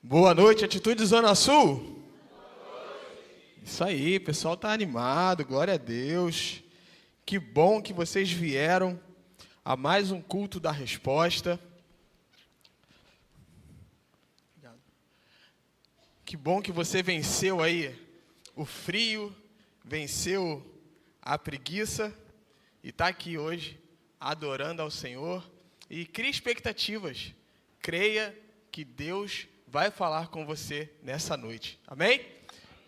Boa noite, Atitude Zona Sul. Isso aí, o pessoal está animado, glória a Deus. Que bom que vocês vieram a mais um culto da resposta. Que bom que você venceu aí o frio, venceu a preguiça e está aqui hoje adorando ao Senhor. E crie expectativas, creia que Deus vai falar com você nessa noite, amém?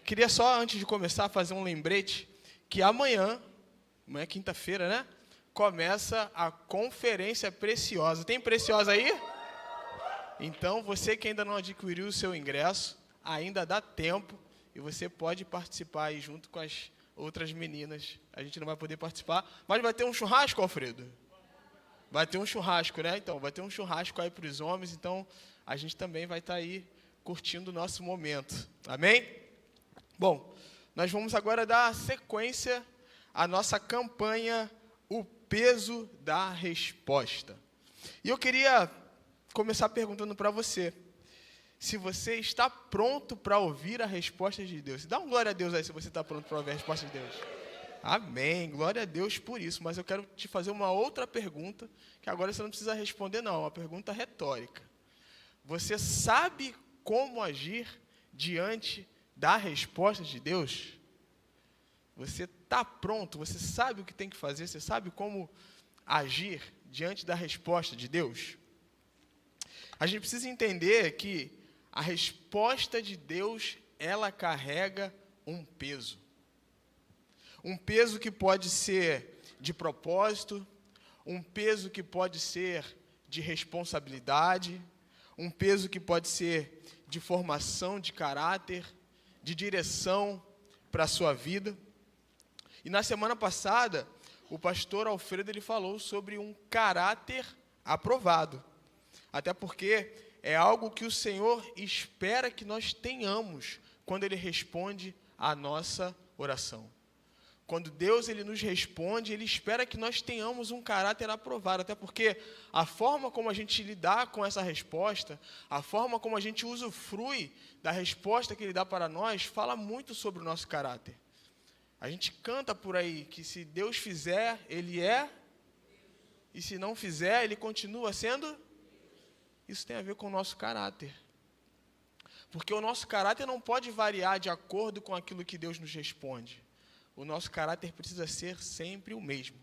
Queria só, antes de começar, fazer um lembrete que amanhã é quinta-feira, né? Começa a Conferência Preciosa. Tem Preciosa aí? Então, você que ainda não adquiriu o seu ingresso, ainda dá tempo e você pode participar aí junto com as outras meninas. A gente não vai poder participar, mas vai ter um churrasco, Alfredo? Vai ter um churrasco, né? Então, vai ter um churrasco aí para os homens, então a gente também vai estar aí curtindo o nosso momento. Amém? Bom, nós vamos agora dar sequência à nossa campanha O Peso da Resposta. E eu queria começar perguntando para você, se você está pronto para ouvir a resposta de Deus. Dá um glória a Deus aí se você está pronto para ouvir a resposta de Deus. Amém, glória a Deus por isso. Mas eu quero te fazer uma outra pergunta, que agora você não precisa responder não, é uma pergunta retórica. Você sabe como agir diante da resposta de Deus? Você está pronto? Você sabe o que tem que fazer? Você sabe como agir diante da resposta de Deus? A gente precisa entender que a resposta de Deus, ela carrega um peso. Um peso que pode ser de propósito, um peso que pode ser de responsabilidade, um peso que pode ser de formação de caráter, de direção para a sua vida. E na semana passada, o pastor Alfredo ele falou sobre um caráter aprovado. Até porque é algo que o Senhor espera que nós tenhamos quando Ele responde à nossa oração. Quando Deus ele nos responde, Ele espera que nós tenhamos um caráter aprovado. Até porque a forma como a gente lidar com essa resposta, a forma como a gente usufrui da resposta que Ele dá para nós, fala muito sobre o nosso caráter. A gente canta por aí que se Deus fizer, Ele é, e se não fizer, Ele continua sendo. Isso tem a ver com o nosso caráter. Porque o nosso caráter não pode variar de acordo com aquilo que Deus nos responde. O nosso caráter precisa ser sempre o mesmo.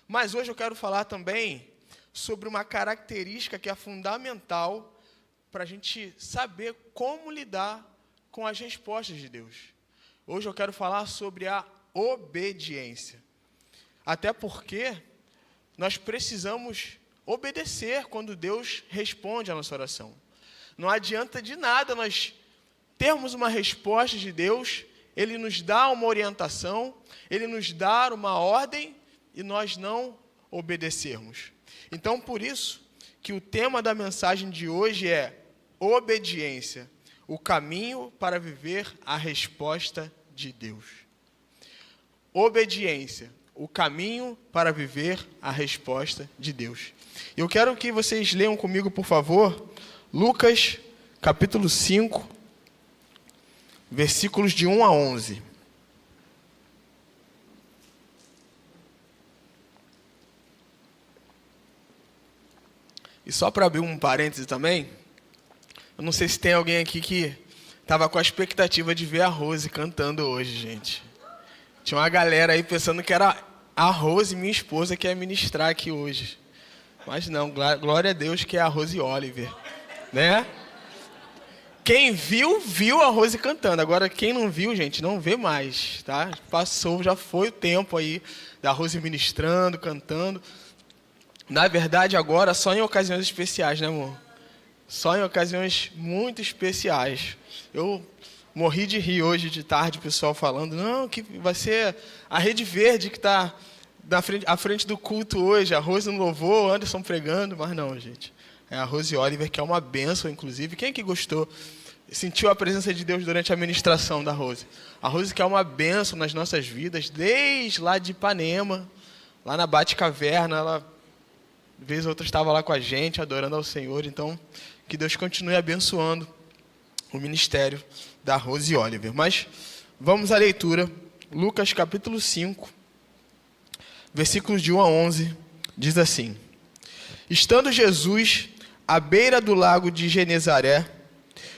Mas hoje eu quero falar também sobre uma característica que é fundamental para a gente saber como lidar com as respostas de Deus. Hoje eu quero falar sobre a obediência. Até porque nós precisamos obedecer quando Deus responde a nossa oração. Não adianta de nada nós termos uma resposta de Deus, Ele nos dá uma orientação, Ele nos dá uma ordem e nós não obedecermos. Então, por isso que o tema da mensagem de hoje é obediência, o caminho para viver a resposta de Deus. Obediência, o caminho para viver a resposta de Deus. Eu quero que vocês leiam comigo, por favor, Lucas, capítulo 5, versículos de 1 a 11. E só para abrir um parêntese também, eu não sei se tem alguém aqui que estava com a expectativa de ver a Rose cantando hoje, gente. Tinha uma galera aí pensando que era a Rose, minha esposa, que ia ministrar aqui hoje. Mas não, glória a Deus que é a Rose Oliver, né? Quem viu, viu a Rose cantando. Agora, quem não viu, gente, não vê mais, tá? Passou, já foi o tempo aí da Rose ministrando, cantando. Na verdade, agora, só em ocasiões especiais, né, amor? Só em ocasiões muito especiais. Eu morri de rir hoje de tarde, o pessoal falando, não, que vai ser a Rede Verde que está à frente do culto hoje, a Rose no louvor, Anderson pregando, mas não, gente. É a Rose Oliver, que é uma bênção, inclusive. Quem que gostou? Sentiu a presença de Deus durante a ministração da Rose? A Rose que é uma bênção nas nossas vidas, desde lá de Ipanema, lá na Bate-Caverna, ela, vez ou outra, estava lá com a gente, adorando ao Senhor. Então, que Deus continue abençoando o ministério da Rose Oliver. Mas vamos à leitura. Lucas capítulo 5, versículos de 1 a 11, diz assim: Estando Jesus à beira do lago de Genezaré,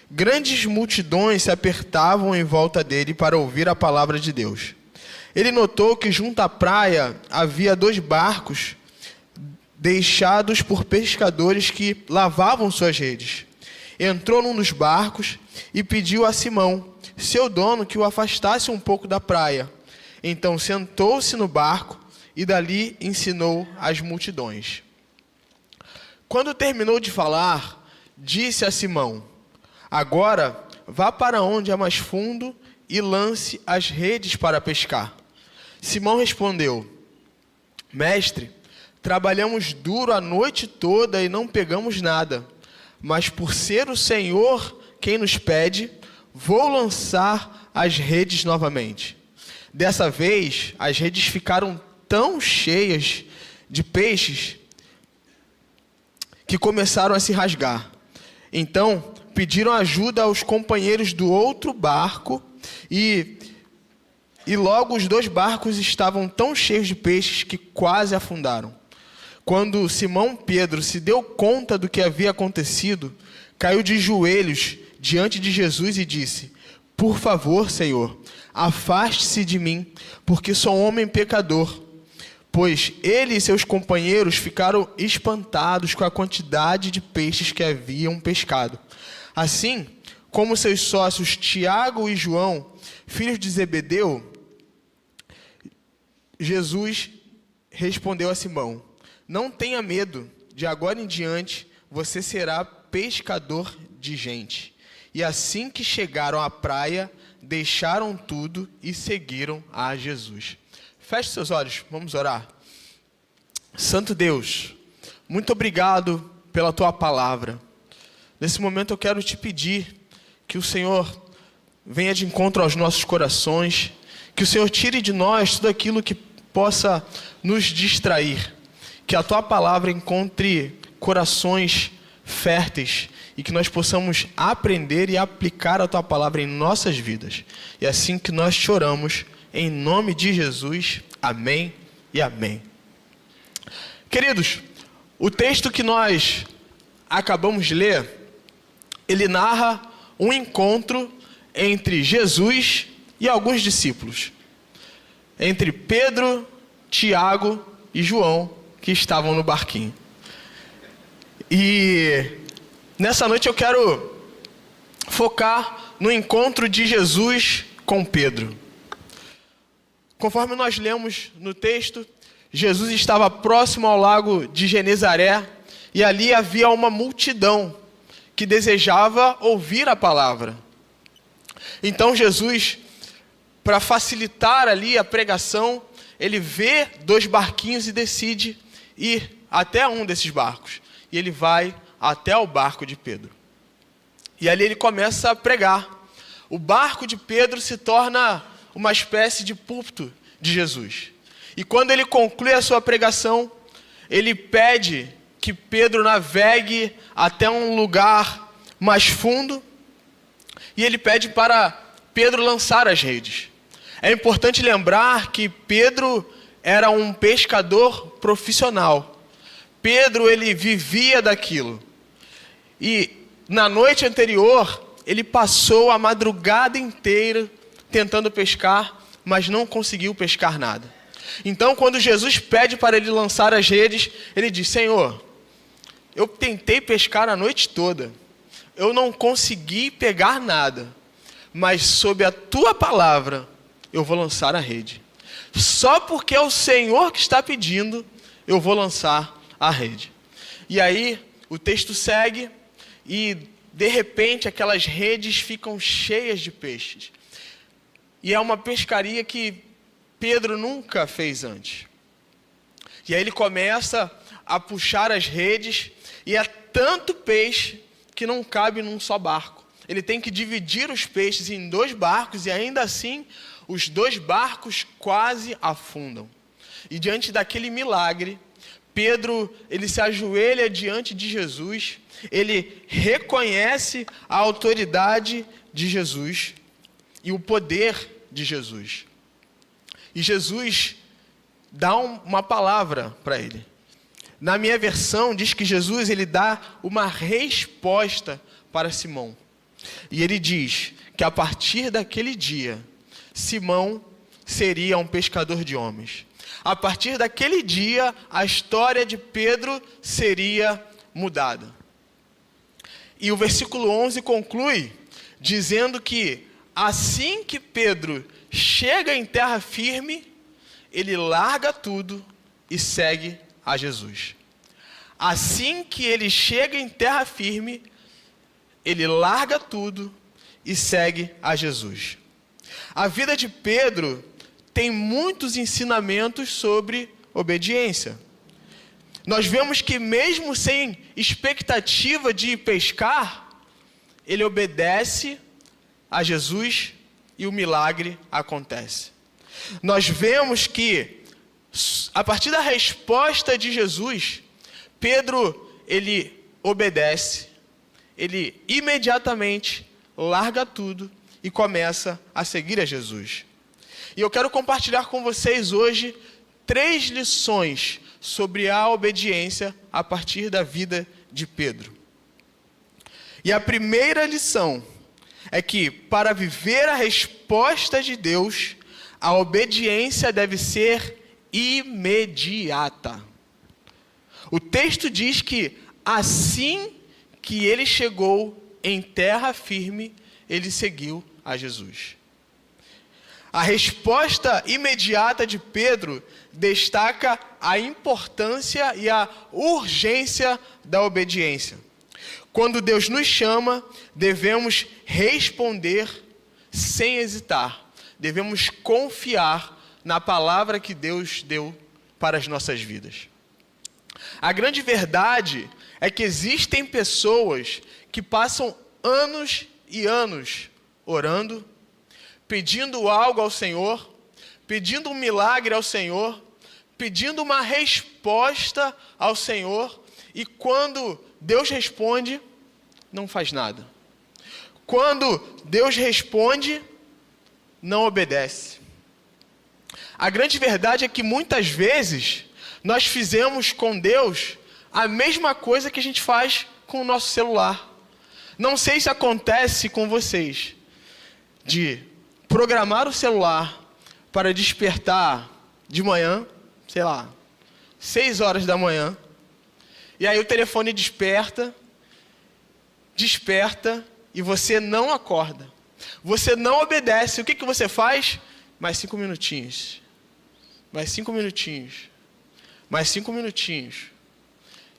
grandes multidões se apertavam em volta dele para ouvir a palavra de Deus. Ele notou que junto à praia havia 2 barcos deixados por pescadores que lavavam suas redes. Entrou num dos barcos e pediu a Simão, seu dono, que o afastasse um pouco da praia. Então sentou-se no barco e dali ensinou as multidões. Quando terminou de falar, disse a Simão: Agora vá para onde é mais fundo e lance as redes para pescar. Simão respondeu: Mestre, trabalhamos duro a noite toda e não pegamos nada. Mas por ser o Senhor quem nos pede, vou lançar as redes novamente. Dessa vez, as redes ficaram tão cheias de peixes que começaram a se rasgar. Então, pediram ajuda aos companheiros do outro barco e logo os 2 barcos estavam tão cheios de peixes que quase afundaram. Quando Simão Pedro se deu conta do que havia acontecido, caiu de joelhos diante de Jesus e disse: Por favor, Senhor, afaste-se de mim, porque sou um homem pecador. Pois ele e seus companheiros ficaram espantados com a quantidade de peixes que haviam pescado. Assim como seus sócios Tiago e João, filhos de Zebedeu, Jesus respondeu a Simão: Não tenha medo, de agora em diante você será pescador de gente. E assim que chegaram à praia, deixaram tudo e seguiram a Jesus. Feche seus olhos, vamos orar. Santo Deus, muito obrigado pela tua palavra. Nesse momento eu quero te pedir que o Senhor venha de encontro aos nossos corações, que o Senhor tire de nós tudo aquilo que possa nos distrair, que a tua palavra encontre corações férteis e que nós possamos aprender e aplicar a tua palavra em nossas vidas. E assim que nós te oramos, em nome de Jesus, amém e amém. Queridos, o texto que nós acabamos de ler, ele narra um encontro entre Jesus e alguns discípulos. Entre Pedro, Tiago e João, que estavam no barquinho. E nessa noite eu quero focar no encontro de Jesus com Pedro. Conforme nós lemos no texto, Jesus estava próximo ao lago de Genezaré e ali havia uma multidão que desejava ouvir a palavra. Então Jesus, para facilitar ali a pregação, ele vê 2 barquinhos e decide ir até um desses barcos. E ele vai até o barco de Pedro. E ali ele começa a pregar. O barco de Pedro se torna uma espécie de púlpito de Jesus. E quando ele conclui a sua pregação, ele pede que Pedro navegue até um lugar mais fundo. E ele pede para Pedro lançar as redes. É importante lembrar que Pedro era um pescador profissional. Pedro, ele vivia daquilo. E na noite anterior, ele passou a madrugada inteira tentando pescar, mas não conseguiu pescar nada. Então, quando Jesus pede para ele lançar as redes, ele diz: Senhor, eu tentei pescar a noite toda. Eu não consegui pegar nada, mas sob a tua palavra, eu vou lançar a rede. Só porque é o Senhor que está pedindo, eu vou lançar a rede. E aí, o texto segue e, de repente, aquelas redes ficam cheias de peixes. E é uma pescaria que Pedro nunca fez antes. E aí ele começa a puxar as redes e é tanto peixe que não cabe num só barco. Ele tem que dividir os peixes em 2 barcos e ainda assim os 2 barcos quase afundam. E diante daquele milagre, Pedro, ele se ajoelha diante de Jesus, ele reconhece a autoridade de Jesus e o poder de Jesus. E Jesus dá uma palavra para ele. Na minha versão, diz que Jesus ele dá uma resposta para Simão. E ele diz que a partir daquele dia, Simão seria um pescador de homens. A partir daquele dia, a história de Pedro seria mudada. E o versículo 11 conclui dizendo que assim que Pedro chega em terra firme, ele larga tudo e segue a Jesus. Assim que ele chega em terra firme, ele larga tudo e segue a Jesus. A vida de Pedro tem muitos ensinamentos sobre obediência. Nós vemos que mesmo sem expectativa de pescar, ele obedece a Jesus e o milagre acontece. Nós vemos que, a partir da resposta de Jesus, Pedro, ele obedece, ele imediatamente larga tudo e começa a seguir a Jesus. E eu quero compartilhar com vocês hoje 3 lições sobre a obediência a partir da vida de Pedro. E a primeira lição é que, para viver a resposta de Deus, a obediência deve ser imediata. O texto diz que assim que ele chegou em terra firme, ele seguiu a Jesus. A resposta imediata de Pedro destaca a importância e a urgência da obediência. Quando Deus nos chama, devemos responder sem hesitar. Devemos confiar na palavra que Deus deu para as nossas vidas. A grande verdade é que existem pessoas que passam anos e anos orando, pedindo algo ao Senhor, pedindo um milagre ao Senhor, pedindo uma resposta ao Senhor, e quando Deus responde, não faz nada. Quando Deus responde, não obedece. A grande verdade é que muitas vezes nós fizemos com Deus a mesma coisa que a gente faz com o nosso celular. Não sei se acontece com vocês, de programar o celular para despertar de manhã, 6 horas da manhã, e aí o telefone desperta, e você não acorda. Você não obedece. O que você faz? Mais 5 minutinhos. Mais 5 minutinhos. Mais 5 minutinhos.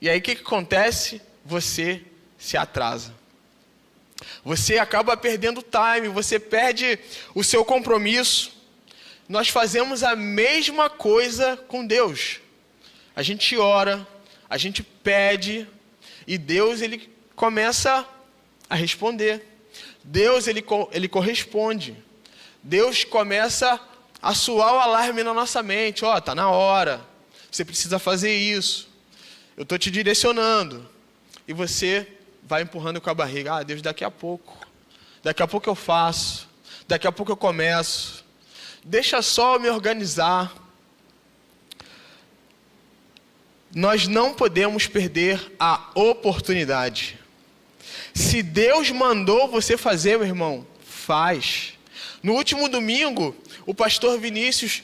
E aí o que acontece? Você se atrasa. Você acaba perdendo o time, você perde o seu compromisso. Nós fazemos a mesma coisa com Deus. A gente ora, a gente pede, e Deus ele começa a responder. Deus ele corresponde. Deus começa a soar o alarme na nossa mente. Está na hora, você precisa fazer isso. Eu estou te direcionando. E você vai empurrando com a barriga. Deus, daqui a pouco eu faço, daqui a pouco eu começo, deixa só eu me organizar. Nós não podemos perder a oportunidade. Se Deus mandou você fazer, meu irmão, faz. No último domingo, o pastor Vinícius,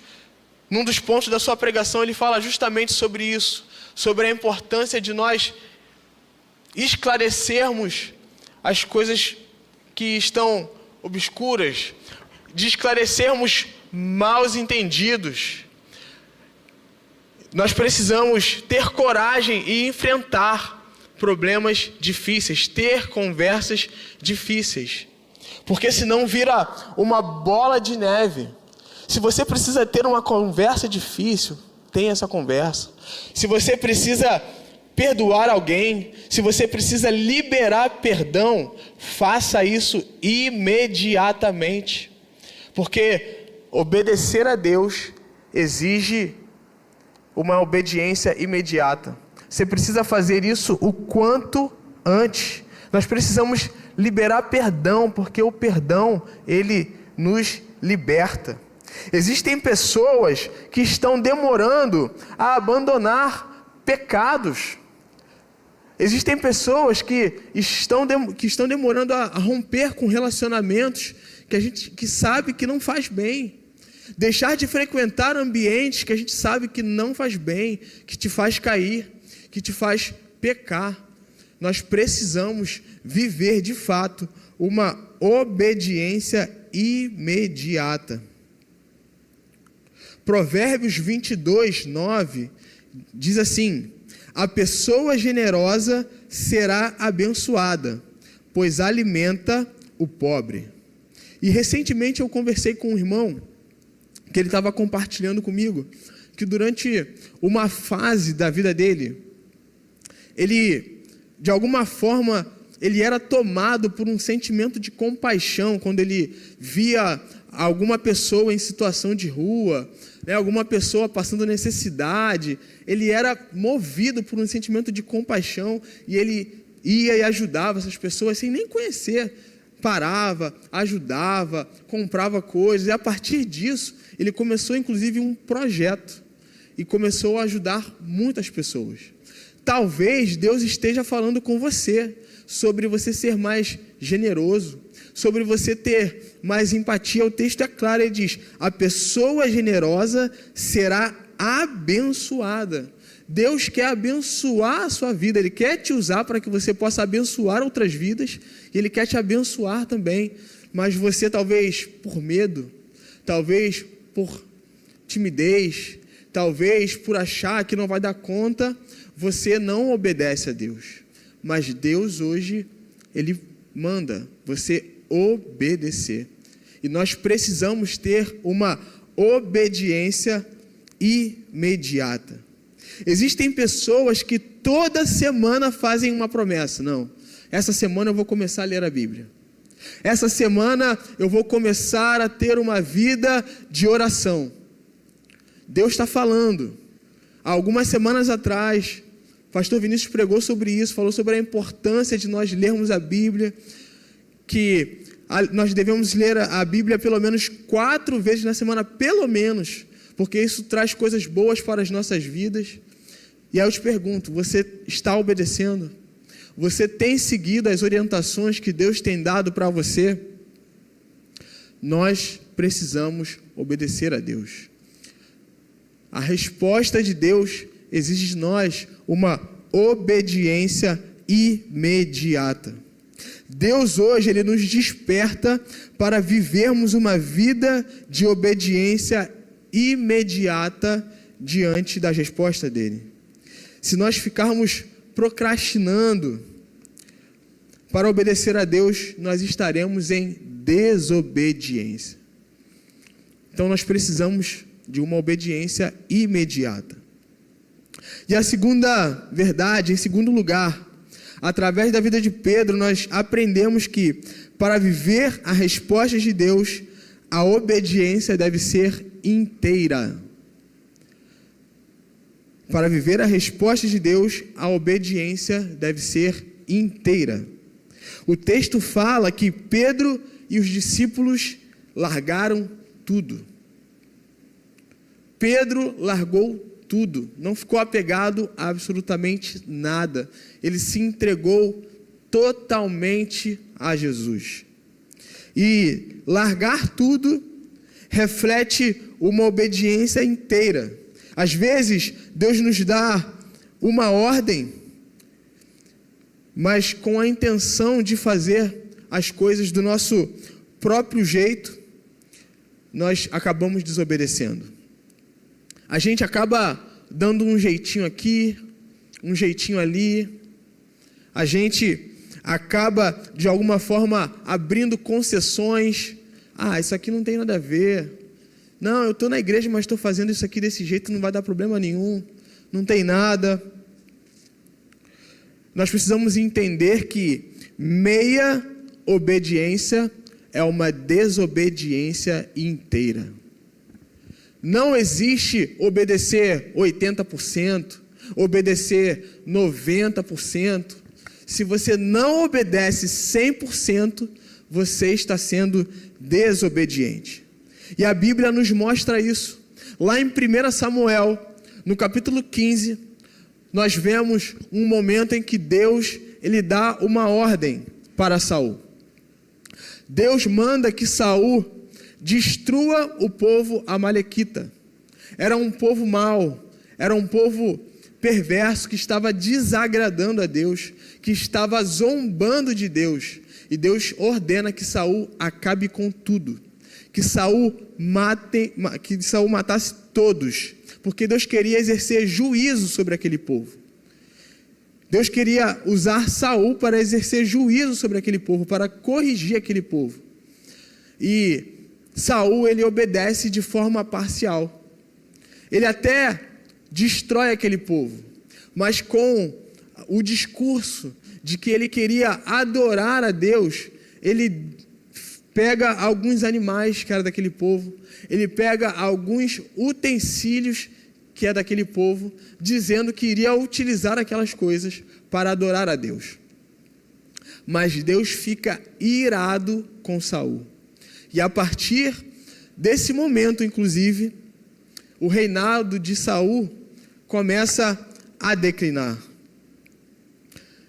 num dos pontos da sua pregação, ele fala justamente sobre isso, sobre a importância de nós esclarecermos as coisas que estão obscuras, de esclarecermos mal entendidos. Nós precisamos ter coragem e enfrentar problemas difíceis, ter conversas difíceis, porque senão vira uma bola de neve. Se você precisa ter uma conversa difícil, tenha essa conversa. Se você precisa perdoar alguém, se você precisa liberar perdão, faça isso imediatamente, porque obedecer a Deus exige uma obediência imediata. Você precisa fazer isso o quanto antes. Nós precisamos liberar perdão, porque o perdão, ele nos liberta. Existem pessoas que estão demorando a abandonar pecados. Existem pessoas que estão demorando a romper com relacionamentos que sabe que não faz bem. Deixar de frequentar ambientes que a gente sabe que não faz bem, que te faz cair, que te faz pecar. Nós precisamos viver de fato uma obediência imediata. Provérbios 22, 9 diz assim: a pessoa generosa será abençoada, pois alimenta o pobre. E recentemente eu conversei com um irmão, que ele estava compartilhando comigo, que durante uma fase da vida dele, ele, de alguma forma, ele era tomado por um sentimento de compaixão, quando ele via alguma pessoa em situação de rua, alguma pessoa passando necessidade, ele era movido por um sentimento de compaixão, e ele ia e ajudava essas pessoas sem nem conhecer, parava, ajudava, comprava coisas, e a partir disso, ele começou inclusive um projeto, e começou a ajudar muitas pessoas. Talvez Deus esteja falando com você, sobre você ser mais generoso, sobre você ter mais empatia. O texto é claro, ele diz: a pessoa generosa será abençoada. Deus quer abençoar a sua vida, Ele quer te usar para que você possa abençoar outras vidas, e Ele quer te abençoar também, mas você talvez por medo, talvez por timidez, talvez por achar que não vai dar conta, você não obedece a Deus. Mas Deus hoje, Ele manda você obedecer. E nós precisamos ter uma obediência imediata. Existem pessoas que toda semana fazem uma promessa. Não, essa semana eu vou começar a ler a Bíblia. Essa semana eu vou começar a ter uma vida de oração. Deus está falando. Há algumas semanas atrás, o pastor Vinícius pregou sobre isso, falou sobre a importância de nós lermos a Bíblia, que nós devemos ler a Bíblia pelo menos 4 vezes na semana, pelo menos, porque isso traz coisas boas para as nossas vidas. E aí eu te pergunto, você está obedecendo? Você tem seguido as orientações que Deus tem dado para você? Nós precisamos obedecer a Deus. A resposta de Deus exige de nós uma obediência imediata. Deus hoje, Ele nos desperta para vivermos uma vida de obediência imediata diante da resposta dEle. Se nós ficarmos procrastinando para obedecer a Deus, nós estaremos em desobediência. Então nós precisamos de uma obediência imediata. E a segunda verdade, em segundo lugar, através da vida de Pedro, nós aprendemos que para viver a resposta de Deus, a obediência deve ser inteira. Para viver a resposta de Deus, a obediência deve ser inteira. O texto fala que Pedro e os discípulos largaram tudo. Pedro largou tudo, não ficou apegado a absolutamente nada. Ele se entregou totalmente a Jesus. E largar tudo reflete uma obediência inteira. Às vezes, Deus nos dá uma ordem, mas com a intenção de fazer as coisas do nosso próprio jeito, nós acabamos desobedecendo. A gente acaba dando um jeitinho aqui, um jeitinho ali. A gente acaba, de alguma forma, abrindo concessões. Isso aqui não tem nada a ver. Não, eu estou na igreja, mas estou fazendo isso aqui desse jeito, não vai dar problema nenhum. Não tem nada. Nós precisamos entender que meia obediência é uma desobediência inteira. Não existe obedecer 80%, obedecer 90%. Se você não obedece 100%, você está sendo desobediente. E a Bíblia nos mostra isso. Lá em 1 Samuel, no capítulo 15, nós vemos um momento em que Deus, ele dá uma ordem para Saul. Deus manda que Saul destrua o povo amalequita. Era um povo mau, era um povo perverso que estava desagradando a Deus, que estava zombando de Deus. E Deus ordena que Saul acabe com tudo, que Saul matasse todos, porque Deus queria exercer juízo sobre aquele povo. Deus queria usar Saul para exercer juízo sobre aquele povo, para corrigir aquele povo. E Saul, ele obedece de forma parcial. Ele até destrói aquele povo, mas com o discurso de que ele queria adorar a Deus, ele pega alguns animais que era daquele povo, ele pega alguns utensílios que é daquele povo, dizendo que iria utilizar aquelas coisas para adorar a Deus. Mas Deus fica irado com Saul. E a partir desse momento, inclusive, o reinado de Saul começa a declinar.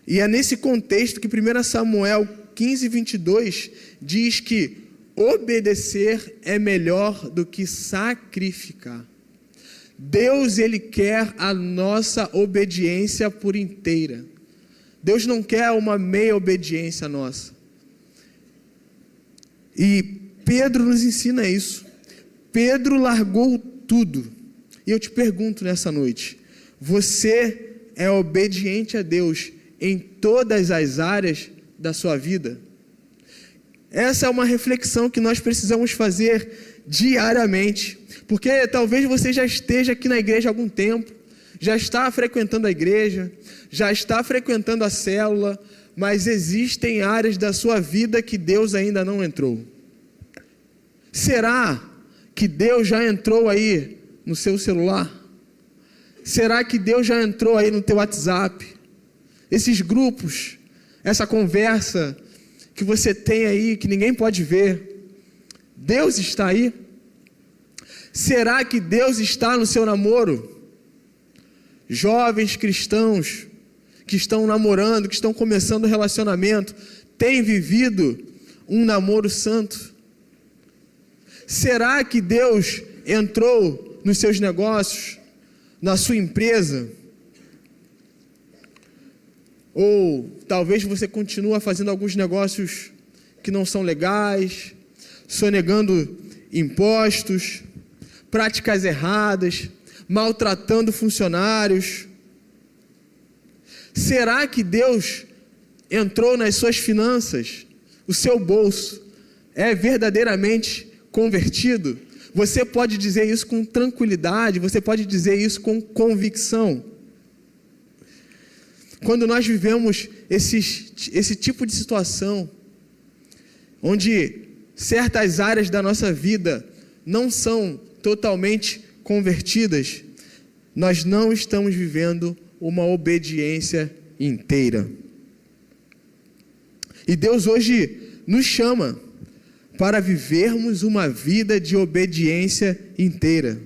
E é nesse contexto que 1 Samuel 15, 22 diz que obedecer é melhor do que sacrificar. Deus, ele quer a nossa obediência por inteira. Deus não quer uma meia obediência nossa. E Pedro nos ensina isso. Pedro largou tudo. E eu te pergunto nessa noite, você é obediente a Deus em todas as áreas da sua vida? Essa é uma reflexão que nós precisamos fazer diariamente, porque talvez você já esteja aqui na igreja há algum tempo, já está frequentando a igreja, já está frequentando a célula, mas existem áreas da sua vida que Deus ainda não entrou. Será que Deus já entrou aí no seu celular? Será que Deus já entrou aí no teu WhatsApp? Esses grupos, essa conversa que você tem aí, que ninguém pode ver, Deus está aí? Será que Deus está no seu namoro? Jovens cristãos que estão namorando, que estão começando um relacionamento, têm vivido um namoro santo? Será que Deus entrou nos seus negócios, na sua empresa? Ou talvez você continue fazendo alguns negócios que não são legais, sonegando impostos, práticas erradas, maltratando funcionários. Será que Deus entrou nas suas finanças? O seu bolso é verdadeiramente convertido? Você pode dizer isso com tranquilidade, você pode dizer isso com convicção. Quando nós vivemos esse tipo de situação, onde certas áreas da nossa vida não são totalmente convertidas, nós não estamos vivendo uma obediência inteira. E Deus hoje nos chama para vivermos uma vida de obediência inteira.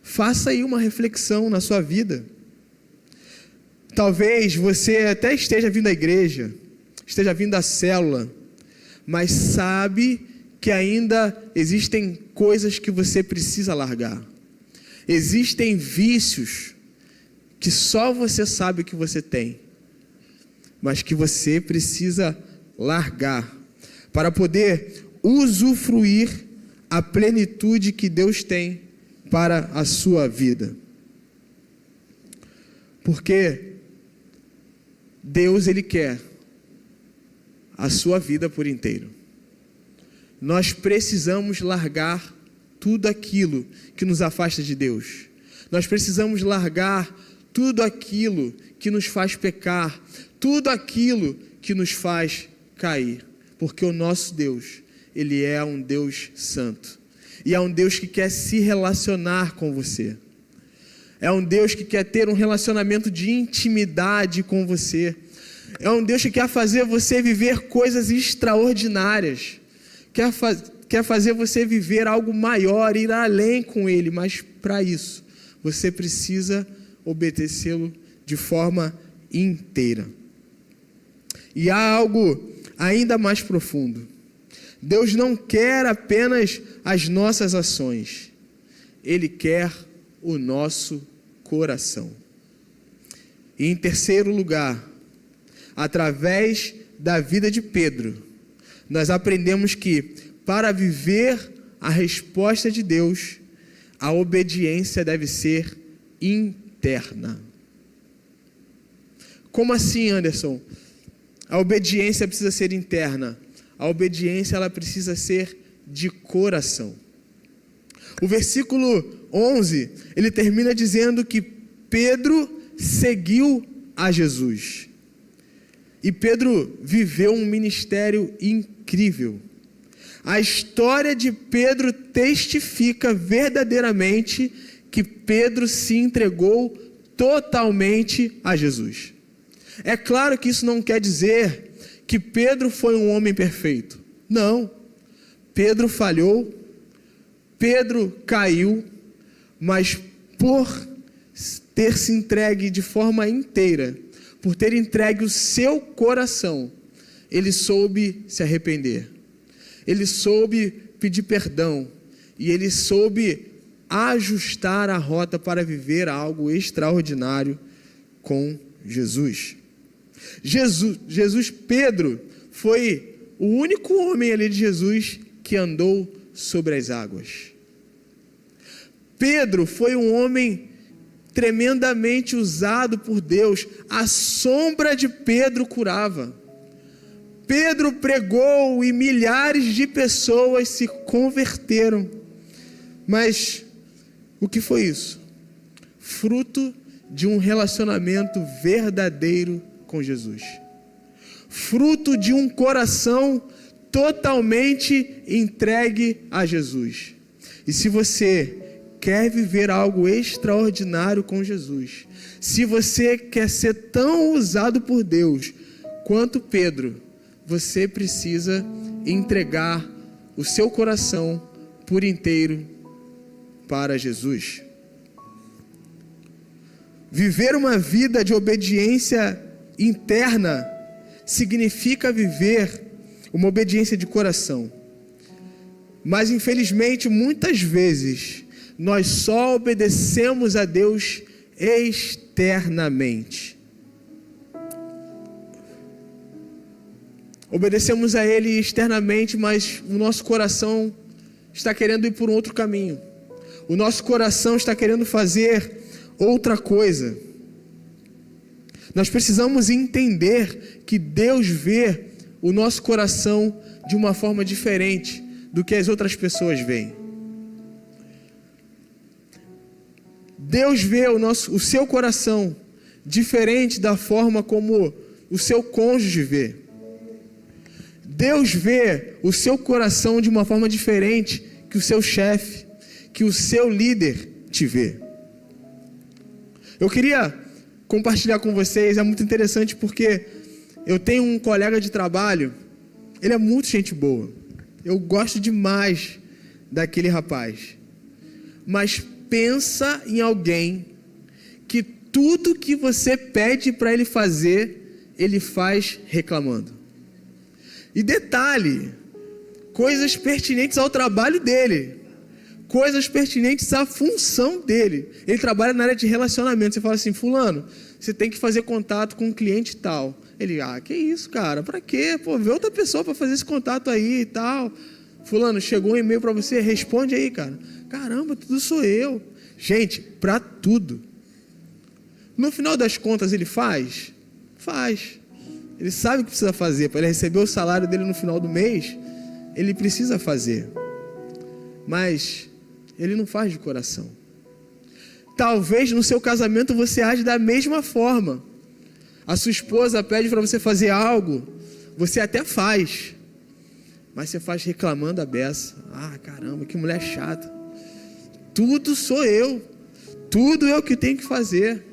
Faça aí uma reflexão na sua vida. Talvez você até esteja vindo à igreja, esteja vindo à célula, mas sabe que ainda existem coisas que você precisa largar. Existem vícios que só você sabe que você tem, mas que você precisa largar para poder usufruir a plenitude que Deus tem para a sua vida. Porque Deus, ele quer a sua vida por inteiro. Nós precisamos largar tudo aquilo que nos afasta de Deus. Nós precisamos largar tudo aquilo que nos faz pecar, tudo aquilo que nos faz cair, porque o nosso Deus, ele é um Deus santo. E é um Deus que quer se relacionar com você. É um Deus que quer ter um relacionamento de intimidade com você. É um Deus que quer fazer você viver coisas extraordinárias. Quer fazer você viver algo maior, ir além com Ele. Mas para isso, você precisa obedecê-lo de forma inteira. E há algo ainda mais profundo. Deus não quer apenas as nossas ações. Ele quer o nosso coração. E em terceiro lugar, através da vida de Pedro, nós aprendemos que para viver a resposta de Deus, a obediência deve ser interna. Como assim, Anderson? A obediência precisa ser interna. A obediência ela precisa ser de coração. O versículo 11, ele termina dizendo que Pedro seguiu a Jesus. E Pedro viveu um ministério incrível. A história de Pedro testifica verdadeiramente que Pedro se entregou totalmente a Jesus. É claro que isso não quer dizer que Pedro foi um homem perfeito. Não. Pedro falhou, Pedro caiu, mas por ter se entregue de forma inteira, por ter entregue o seu coração, ele soube se arrepender. Ele soube pedir perdão e ele soube ajustar a rota para viver algo extraordinário com Jesus. Pedro foi o único homem ali de Jesus que andou sobre as águas. Pedro foi um homem tremendamente usado por Deus. A sombra de Pedro curava. Pedro pregou e milhares de pessoas se converteram. Mas o que foi isso? Fruto de um relacionamento verdadeiro com Jesus. Fruto de um coração totalmente entregue a Jesus. E se você quer viver algo extraordinário com Jesus, se você quer ser tão usado por Deus quanto Pedro, você precisa entregar o seu coração por inteiro para Jesus. Viver uma vida de obediência interna significa viver uma obediência de coração. Mas infelizmente, muitas vezes, nós só obedecemos a Deus externamente. Obedecemos a Ele externamente, mas o nosso coração está querendo ir por um outro caminho. O nosso coração está querendo fazer outra coisa. Nós precisamos entender que Deus vê o nosso coração de uma forma diferente do que as outras pessoas veem. Deus vê o seu coração diferente da forma como o seu cônjuge vê. Deus vê o seu coração de uma forma diferente que o seu chefe, que o seu líder te vê. Eu queria compartilhar com vocês, é muito interessante porque eu tenho um colega de trabalho, ele é muito gente boa. Eu gosto demais daquele rapaz. Mas pensa em alguém que tudo que você pede para ele fazer, ele faz reclamando. E detalhe, coisas pertinentes ao trabalho dele, coisas pertinentes à função dele. Ele trabalha na área de relacionamento. Você fala assim, fulano, você tem que fazer contato com um cliente tal. Ele, que isso, cara, pra quê? Pô, vê outra pessoa para fazer esse contato aí e tal. Fulano, chegou um e-mail para você, responde aí, cara. Caramba, tudo sou eu. Gente, para tudo. No final das contas, ele faz. Ele sabe o que precisa fazer. Para ele receber o salário dele no final do mês, ele precisa fazer. Mas ele não faz de coração. Talvez no seu casamento você age da mesma forma. A sua esposa pede para você fazer algo, você até faz. mas você faz reclamando a beça. Ah, caramba, que mulher chata. Tudo sou eu. Tudo eu que tenho que fazer.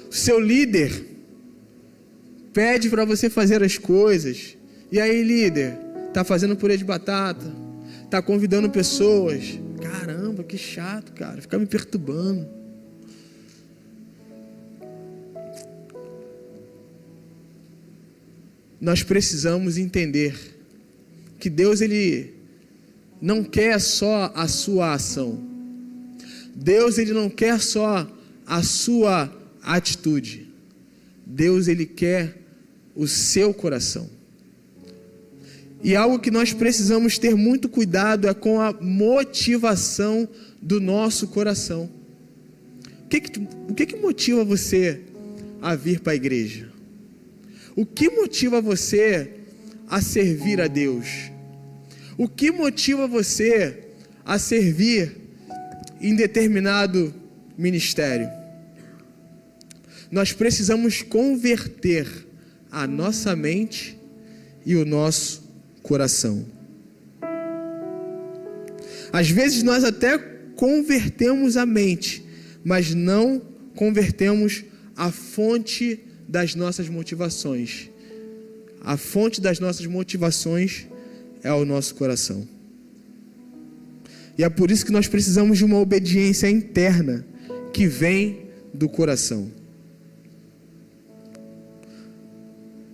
O seu líder pede para você fazer as coisas. E aí, líder, tá fazendo purê de batata, tá convidando pessoas. Caramba, que chato, cara, fica me perturbando. Nós precisamos entender que Deus, Ele não quer só a sua ação. Deus, Ele não quer só a sua atitude. Deus, Ele quer o seu coração. E algo que nós precisamos ter muito cuidado é com a motivação do nosso coração. O que motiva você a vir para a igreja? O que motiva você a servir a Deus? O que motiva você a servir em determinado ministério? Nós precisamos converter a nossa mente e o nosso coração. Às vezes nós até convertemos a mente, mas não convertemos a fonte das nossas motivações. A fonte das nossas motivações é o nosso coração. E é por isso que nós precisamos de uma obediência interna que vem do coração.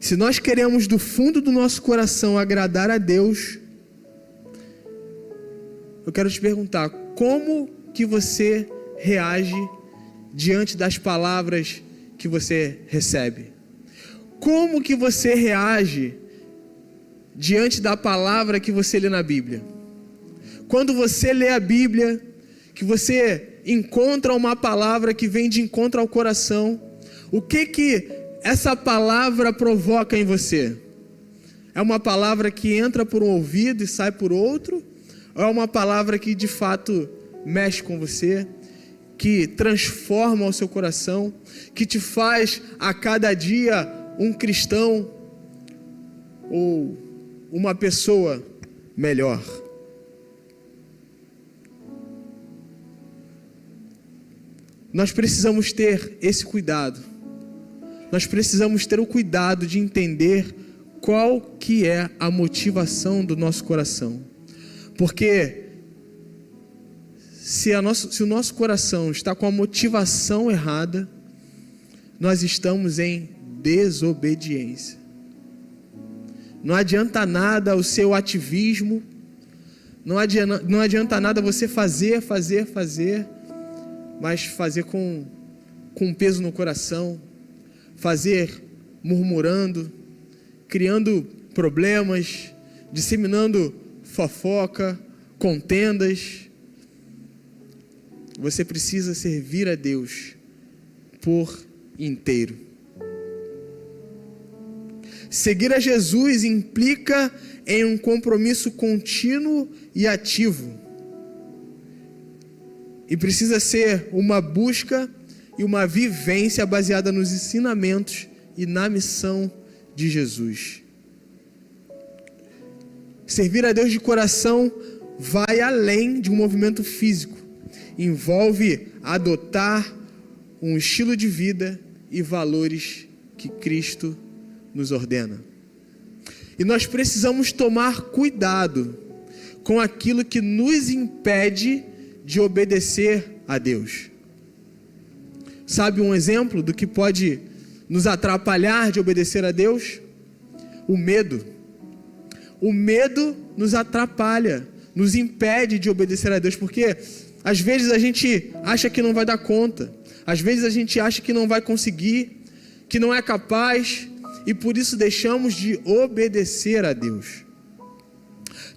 Se nós queremos do fundo do nosso coração agradar a Deus, eu quero te perguntar, como que você reage diante das palavras que você recebe? Como que você reage diante da palavra que você lê na Bíblia? Quando você lê a Bíblia, que você encontra uma palavra que vem de encontro ao coração, o que essa palavra provoca em você? É uma palavra que entra por um ouvido e sai por outro? Ou é uma palavra que de fato mexe com você, que transforma o seu coração, que te faz a cada dia um cristão ou uma pessoa melhor? Nós precisamos ter esse cuidado. Nós precisamos ter o cuidado de entender qual que é a motivação do nosso coração. Porque se o nosso coração está com a motivação errada, nós estamos em desobediência. Não adianta nada o seu ativismo, não adianta nada você fazer, mas fazer com peso no coração, fazer murmurando, criando problemas, disseminando fofoca, contendas. Você precisa servir a Deus por inteiro. Seguir a Jesus implica em um compromisso contínuo e ativo. E precisa ser uma busca e uma vivência baseada nos ensinamentos e na missão de Jesus. Servir a Deus de coração vai além de um movimento físico. Envolve adotar um estilo de vida e valores que Cristo nos ordena. E nós precisamos tomar cuidado com aquilo que nos impede de obedecer a Deus. Sabe um exemplo do que pode nos atrapalhar de obedecer a Deus? O medo. O medo nos atrapalha, nos impede de obedecer a Deus, porque às vezes a gente acha que não vai dar conta, às vezes a gente acha que não vai conseguir, que não é capaz, e por isso deixamos de obedecer a Deus.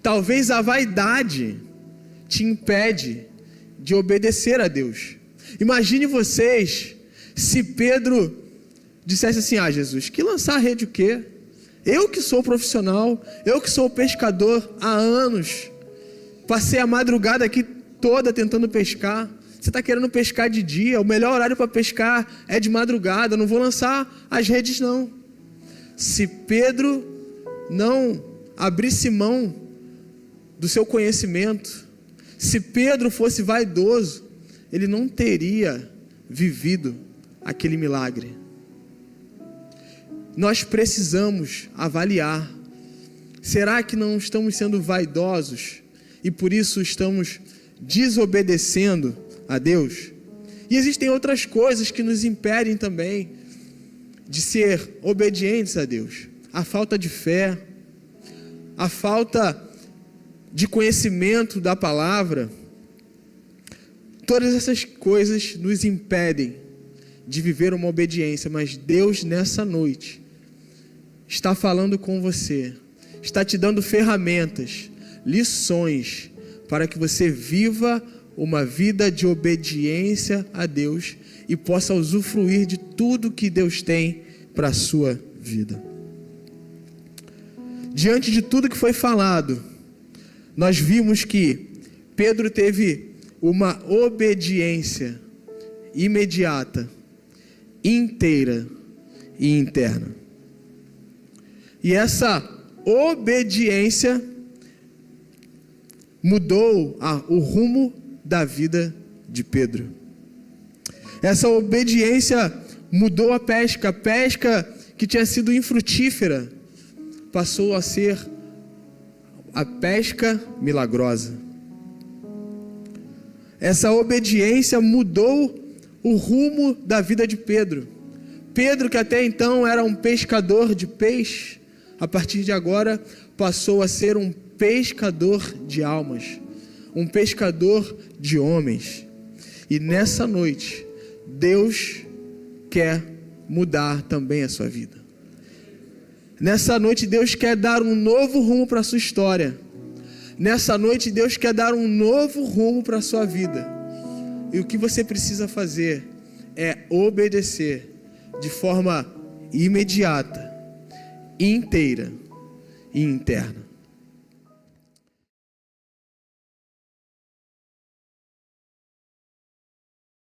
Talvez a vaidade te impede de obedecer a Deus. Imagine vocês se Pedro dissesse assim: ah, Jesus, que lançar a rede o quê? Eu que sou profissional, eu que sou pescador há anos, passei a madrugada aqui toda tentando pescar, você está querendo pescar de dia, o melhor horário para pescar é de madrugada, não vou lançar as redes não. Se Pedro não abrisse mão do seu conhecimento, se Pedro fosse vaidoso, ele não teria vivido aquele milagre. Nós precisamos avaliar: será que não estamos sendo vaidosos e por isso estamos desobedecendo a Deus? E existem outras coisas que nos impedem também de ser obedientes a Deus: a falta de fé, a falta de conhecimento da palavra. Todas essas coisas nos impedem de viver uma obediência, mas Deus nessa noite está falando com você, está te dando ferramentas, lições, para que você viva uma vida de obediência a Deus e possa usufruir de tudo que Deus tem para a sua vida. Diante de tudo que foi falado, nós vimos que Pedro teve uma obediência imediata, inteira e interna. E essa obediência mudou o rumo da vida de Pedro. Essa obediência mudou a pesca que tinha sido infrutífera, passou a ser a pesca milagrosa. Essa obediência mudou o rumo da vida de Pedro. Pedro, que até então era um pescador de peixe, a partir de agora passou a ser um pescador de almas, um pescador de homens. E nessa noite, Deus quer mudar também a sua vida. Nessa noite, Deus quer dar um novo rumo para a sua história. Nessa noite, Deus quer dar um novo rumo para a sua vida. E o que você precisa fazer é obedecer de forma imediata, inteira e interna.